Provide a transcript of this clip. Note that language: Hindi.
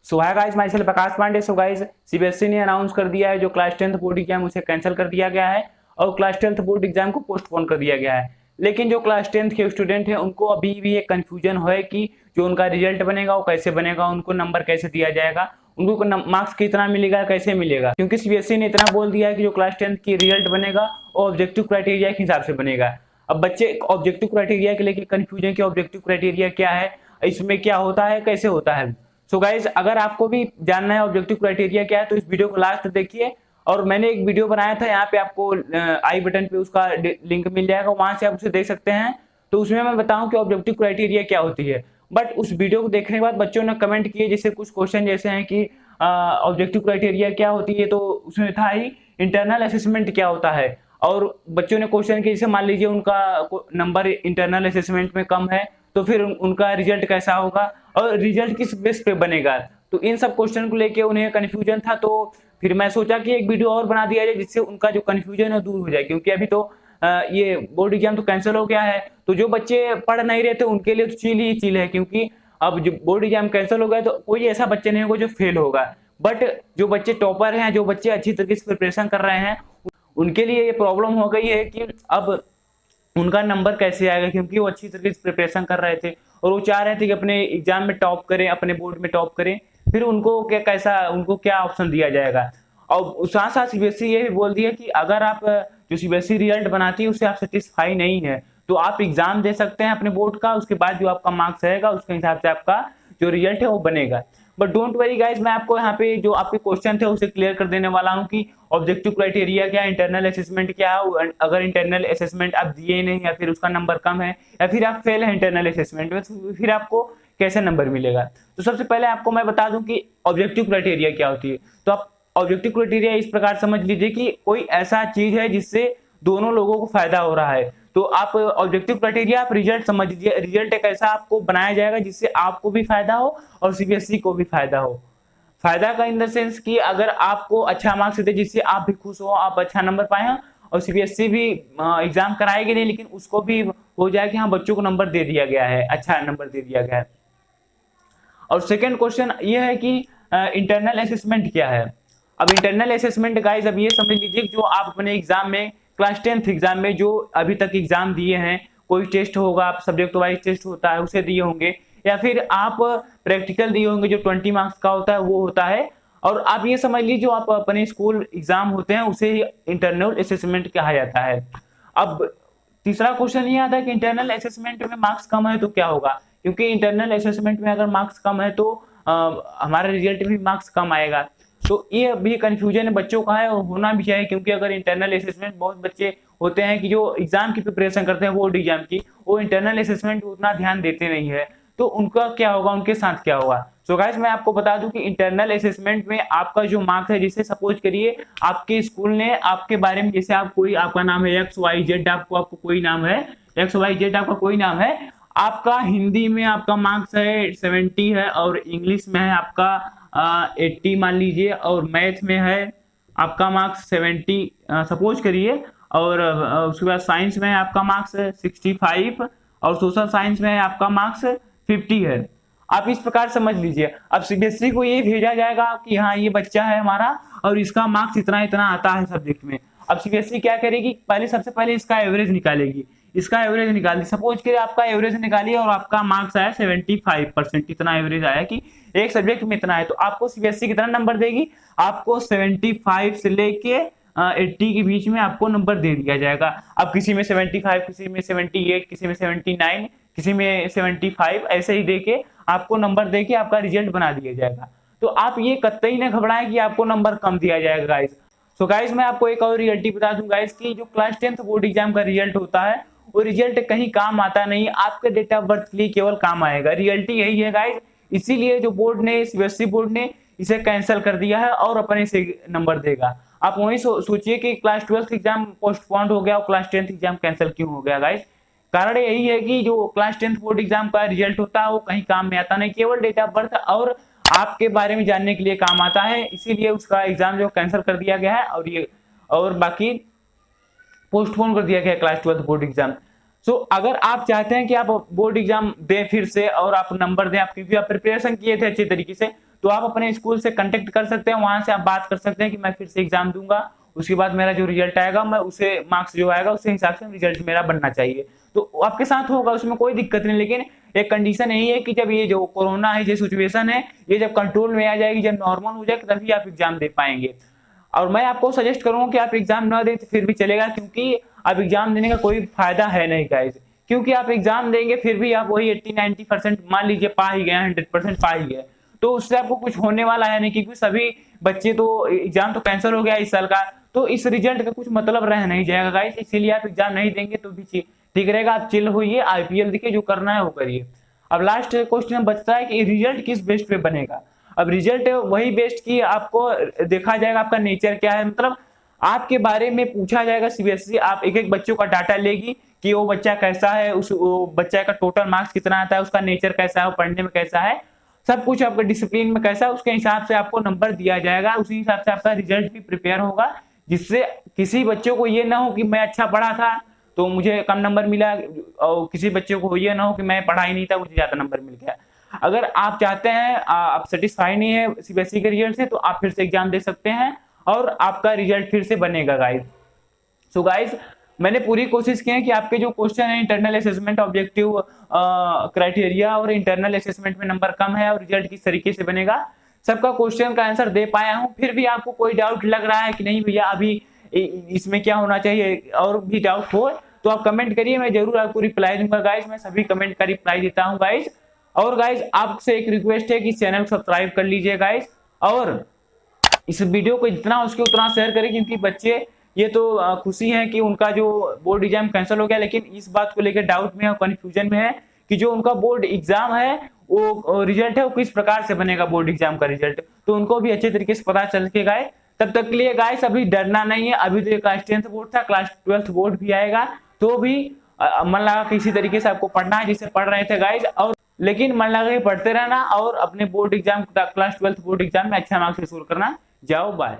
सो hi guys, myself Prakash Pandey. So guys, CBSE ने अनाउंस कर दिया है जो क्लास 10th बोर्ड एग्जाम उसे कैंसिल कर दिया गया है और क्लास 10th बोर्ड एग्जाम को पोस्टपोन कर दिया गया है। लेकिन जो क्लास 10th के स्टूडेंट हैं उनको अभी भी एक कंफ्यूजन है कि जो उनका रिजल्ट बनेगा वो कैसे बनेगा, उनको नंबर कैसे दिया जाएगा, उनको मार्क्स कितना मिलेगा, कैसे मिलेगा। क्योंकि सीबीएसई ने इतना बोल दिया है कि जो क्लास 10th की रिजल्ट बनेगा वो ऑब्जेक्टिव क्राइटेरिया के हिसाब से बनेगा। अब बच्चे ऑब्जेक्टिव क्राइटेरिया के लेके कंफ्यूजन कि ऑब्जेक्टिव क्राइटेरिया क्या है, इसमें क्या होता है, कैसे होता है। सो गाइज, अगर आपको भी जानना है ऑब्जेक्टिव क्राइटेरिया क्या है तो इस वीडियो को लास्ट तक देखिए। और मैंने एक वीडियो बनाया था, यहाँ पे आपको आई बटन पे उसका लिंक मिल जाएगा, वहां से आप उसे देख सकते हैं। तो उसमें मैं बताऊं कि ऑब्जेक्टिव क्राइटेरिया क्या होती है। बट उस वीडियो को देखने के बाद बच्चों ने कमेंट किए, जैसे कुछ क्वेश्चन जैसे हैं कि ऑब्जेक्टिव क्राइटेरिया क्या होती है, तो उसमें था ही इंटरनल असेसमेंट क्या होता है। और बच्चों ने क्वेश्चन किए, जैसे मान लीजिए उनका नंबर इंटरनल असेसमेंट में कम है तो फिर उनका रिजल्ट कैसा होगा और रिजल्ट किस बेस पे बनेगा। तो इन सब क्वेश्चन को लेके उन्हें कंफ्यूजन था, तो फिर मैं सोचा कि एक वीडियो और बना दिया जाए जिससे उनका जो कंफ्यूजन है दूर हो जाए। क्योंकि अभी तो ये बोर्ड एग्जाम तो कैंसिल हो गया है, तो जो बच्चे पढ़ नहीं रहे थे उनके लिए तो चील ही चील है। क्योंकि अब जो बोर्ड एग्जाम कैंसिल हो गया तो कोई ऐसा बच्चे नहीं होगा जो फेल होगा। बट जो बच्चे टॉपर हैं, जो बच्चे अच्छी तरीके से प्रिपरेशन कर रहे हैं, उनके लिए ये प्रॉब्लम हो गई है कि अब उनका नंबर कैसे आएगा। क्योंकि वो अच्छी तरीके से प्रिपरेशन कर रहे थे और वो चाह रहे थे कि अपने एग्जाम में टॉप करें, अपने बोर्ड में टॉप करें, फिर उनको क्या ऑप्शन दिया जाएगा। और साथ साथ सीबीएसई ये भी बोल दिया कि अगर आप जो सीबीएसई रिजल्ट बनाती है उससे आप सेटिस्फाई नहीं है तो आप एग्जाम दे सकते हैं अपने बोर्ड का, उसके बाद जो आपका मार्क्स रहेगा उसके हिसाब से आपका जो रिजल्ट है वो बनेगा। बट डोंट वरी गाइज, मैं आपको यहाँ पे जो आपके क्वेश्चन थे उसे क्लियर कर देने वाला हूँ कि ऑब्जेक्टिव क्राइटेरिया क्या है, इंटरनल असेसमेंट क्या है। अगर इंटरनल असेसमेंट आप दिए नहीं या फिर उसका नंबर कम है या फिर आप फेल है इंटरनल असेसमेंट में, तो फिर आपको कैसे नंबर मिलेगा। तो सबसे पहले आपको मैं बता दूं कि ऑब्जेक्टिव क्राइटेरिया क्या होती है। तो आप ऑब्जेक्टिव क्राइटेरिया इस प्रकार समझ लीजिए कि कोई ऐसा चीज है जिससे दोनों लोगों को फायदा हो रहा है। तो आप ऑब्जेक्टिव क्राइटेरिया आप रिजल्ट समझ लीजिए, रिजल्ट एक ऐसा आपको बनाया जाएगा जिससे आपको भी फायदा हो और सीबीएसई को भी फायदा हो। फायदा का इन द सेंस कि अगर आपको अच्छा मार्क्स दे जिससे आप भी खुश हो, आप अच्छा नंबर पाए हैं और सीबीएसई भी एग्जाम कराएगी नहीं लेकिन उसको भी हो जाए कि हाँ बच्चों को नंबर दे दिया गया है, अच्छा नंबर दे दिया गया है। और सेकेंड क्वेश्चन ये है कि इंटरनल असेसमेंट क्या है। अब इंटरनल असेसमेंट गाइज, अब ये समझ लीजिए जो आप अपने एग्जाम में क्लास 10th एग्जाम में जो अभी तक एग्जाम दिए हैं, कोई टेस्ट होगा, आप सब्जेक्ट वाइज टेस्ट होता है उसे दिए होंगे, या फिर आप प्रैक्टिकल दिए होंगे जो 20 मार्क्स का होता है वो होता है। और आप ये समझ लीजिए जो आप अपने स्कूल एग्जाम होते हैं उसे इंटरनल असेसमेंट कहा जाता है। अब तीसरा क्वेश्चन ये आता है कि इंटरनल असेसमेंट में मार्क्स कम है तो क्या होगा। क्योंकि इंटरनल असेसमेंट में अगर मार्क्स कम है तो हमारा रिजल्ट भी मार्क्स कम आएगा। तो ये भी कंफ्यूजन बच्चों का है और होना भी चाहिए। क्योंकि अगर इंटरनल असेसमेंट, बहुत बच्चे होते हैं कि जो एग्जाम की प्रिपरेशन करते हैं बोर्ड एग्जाम की, वो इंटरनल असेसमेंट उतना ध्यान देते नहीं है, तो उनका क्या होगा, उनके साथ क्या होगा। सो गाइस, मैं आपको बता दूं कि इंटरनल असेसमेंट में आपका जो मार्क्स है, जैसे सपोज करिए आपके स्कूल ने आपके बारे में, जैसे आप कोई, आपका नाम है XYZ, आपको कोई नाम है XYZ, आपका कोई नाम है, आपका हिंदी में आपका मार्क्स है 70 है और इंग्लिश में है आपका 80 मान लीजिए, और मैथ में है आपका मार्क्स 70 सपोज करिए, और उसके बाद साइंस में आपका मार्क्स 65 और सोशल साइंस में आपका मार्क्स 50 है। आप इस प्रकार समझ लीजिए। अब सीबीएसई को ये भेजा जाएगा कि हाँ ये बच्चा है हमारा और इसका मार्क्स इतना इतना आता है सब्जेक्ट में। अब सीबीएसई क्या करेगी, पहले सबसे पहले इसका एवरेज निकालेगी, इसका एवरेज निकाली, सपोज करिए आपका एवरेज निकालिए और आपका मार्क्स आया 75%, इतना एवरेज आया कि एक सब्जेक्ट में इतना है, तो आपको सीबीएसई कितना नंबर देगी, आपको 75 से लेके 80 के बीच में आपको नंबर दे दिया जाएगा। अब किसी में 75, किसी में 78, किसी में 79, किसी में 75, ऐसे ही देके आपको नंबर देके आपका रिजल्ट बना दिया जाएगा। तो आप ये कतई न घबराएं कि आपको नंबर कम दिया जाएगा गाइस। सो गाइस, मैं आपको एक और रियलिटी बता दूं गाइस कि जो क्लास 10th बोर्ड एग्जाम का रिजल्ट होता है वो रिजल्ट कहीं काम आता नहीं, आपके डेट ऑफ बर्थ के लिए केवल काम आएगा। रियलिटी यही है गाइस। इसीलिए जो बोर्ड ने, सीबीएसई बोर्ड ने इसे कैंसिल कर दिया है और अपने से नंबर देगा। आप वही सोचिए कि क्लास 12th एग्जाम पोस्टपोन्ड हो गया और क्लास 10th एग्जाम कैंसिल क्यों हो गया गाइस। कारण यही है कि जो क्लास 10th बोर्ड एग्जाम का रिजल्ट होता है वो कहीं काम में आता नहीं, केवल डेट ऑफ बर्थ और आपके बारे में जानने के लिए काम आता है। इसीलिए उसका एग्जाम जो कैंसिल कर दिया गया है और बाकी पोस्टपोन कर दिया गया क्लास 12th बोर्ड एग्जाम। सो अगर आप चाहते हैं कि आप बोर्ड एग्जाम दें फिर से और आप नंबर दें, आप क्योंकि आप प्रिपरेशन किए थे अच्छे तरीके से, तो आप अपने स्कूल से कांटेक्ट कर सकते हैं, वहां से आप बात कर सकते हैं कि मैं फिर से एग्जाम दूंगा, उसके बाद मेरा जो रिजल्ट आएगा मैं उसे मार्क्स जो आएगा उसके हिसाब से रिजल्ट मेरा बनना चाहिए। तो आपके साथ होगा, उसमें कोई दिक्कत नहीं। लेकिन एक कंडीशन यही है कि जब ये जो कोरोना है, ये सिचुएशन है, ये जब कंट्रोल में आ जाएगी, जब नॉर्मल हो जाएगी, तभी आप एग्जाम दे पाएंगे। और मैं आपको सजेस्ट करूंगा कि आप एग्जाम ना दें तो फिर भी चलेगा, क्योंकि अब एग्जाम देने का कोई फायदा है नहीं गाइस। क्योंकि आप एग्जाम देंगे फिर भी आप वही 80-90% मान लीजिए पा ही गए, 100% पा ही गए, तो उससे आपको कुछ होने वाला है नहीं, क्योंकि सभी बच्चे तो एग्जाम तो कैंसिल हो गया इस साल का, तो इस रिजल्ट का कुछ मतलब रह नहीं जाएगा गाइस। इसीलिए आप एग्जाम नहीं देंगे तो भी ठीक रहेगा, आप चिल होइए, आईपीएल देखिए, जो करना है वो करिए। अब लास्ट क्वेश्चन बचता है कि रिजल्ट किस बेस पे बनेगा। अब रिजल्ट वही बेस्ड की आपको देखा जाएगा आपका नेचर क्या है, मतलब आपके बारे में पूछा जाएगा। सीबीएसई आप एक एक बच्चों का डाटा लेगी कि वो बच्चा कैसा है, वो बच्चा का टोटल मार्क्स कितना आता है, उसका नेचर कैसा है, वो पढ़ने में कैसा है, सब कुछ आपका डिसिप्लिन में कैसा है, उसके हिसाब से आपको नंबर दिया जाएगा, उसी हिसाब से आपका रिजल्ट भी प्रिपेयर होगा, जिससे किसी बच्चों को ये ना हो कि मैं अच्छा पढ़ा था तो मुझे कम नंबर मिला, और किसी बच्चे को ये ना हो कि मैं पढ़ा ही नहीं था मुझे ज्यादा नंबर मिल गया। अगर आप चाहते हैं, आप सेटिस्फाई नहीं है सीबीएसई के रिजल्ट से, तो आप फिर से एग्जाम दे सकते हैं और आपका रिजल्ट फिर से बनेगा गाइस। सो गाइस, मैंने पूरी कोशिश की है कि आपके जो क्वेश्चन है इंटरनल असेसमेंट ऑब्जेक्टिव क्राइटेरिया और इंटरनल असेसमेंट में नंबर कम है और रिजल्ट किस तरीके से बनेगा, सबका क्वेश्चन का आंसर दे पाया हूं। फिर भी आपको कोई डाउट लग रहा है कि नहीं भैया अभी इसमें क्या होना चाहिए, और भी डाउट हो तो आप कमेंट करिए, मैं जरूर आपको रिप्लाई दूंगा गाइस। मैं सभी कमेंट का रिप्लाई देता हूं गाइस। और गाइस आपसे एक रिक्वेस्ट है कि चैनल को सब्सक्राइब कर लीजिए गाइस, और इस वीडियो को जितना हो सके उतना शेयर करें, क्योंकि बच्चे ये तो खुशी है कि उनका जो बोर्ड एग्जाम कैंसिल हो गया, लेकिन इस बात को लेकर डाउट में है, कंफ्यूजन में है कि जो उनका बोर्ड एग्जाम है वो रिजल्ट है वो किस प्रकार से बनेगा, बोर्ड एग्जाम का रिजल्ट, तो उनको भी अच्छे तरीके से पता चल के गाइस। तब तक के लिए गाइस अभी डरना नहीं है, अभी तो क्लास 10th बोर्ड था, क्लास 12th बोर्ड भी आएगा, तो भी मन लगा किसी तरीके से आपको पढ़ना है जिससे पढ़ रहे थे गाइस, और लेकिन मन लगा के पढ़ते रहना और अपने board exam class 12th board exam में अच्छा मार्क्स स्कोर करना। जाओ बाय।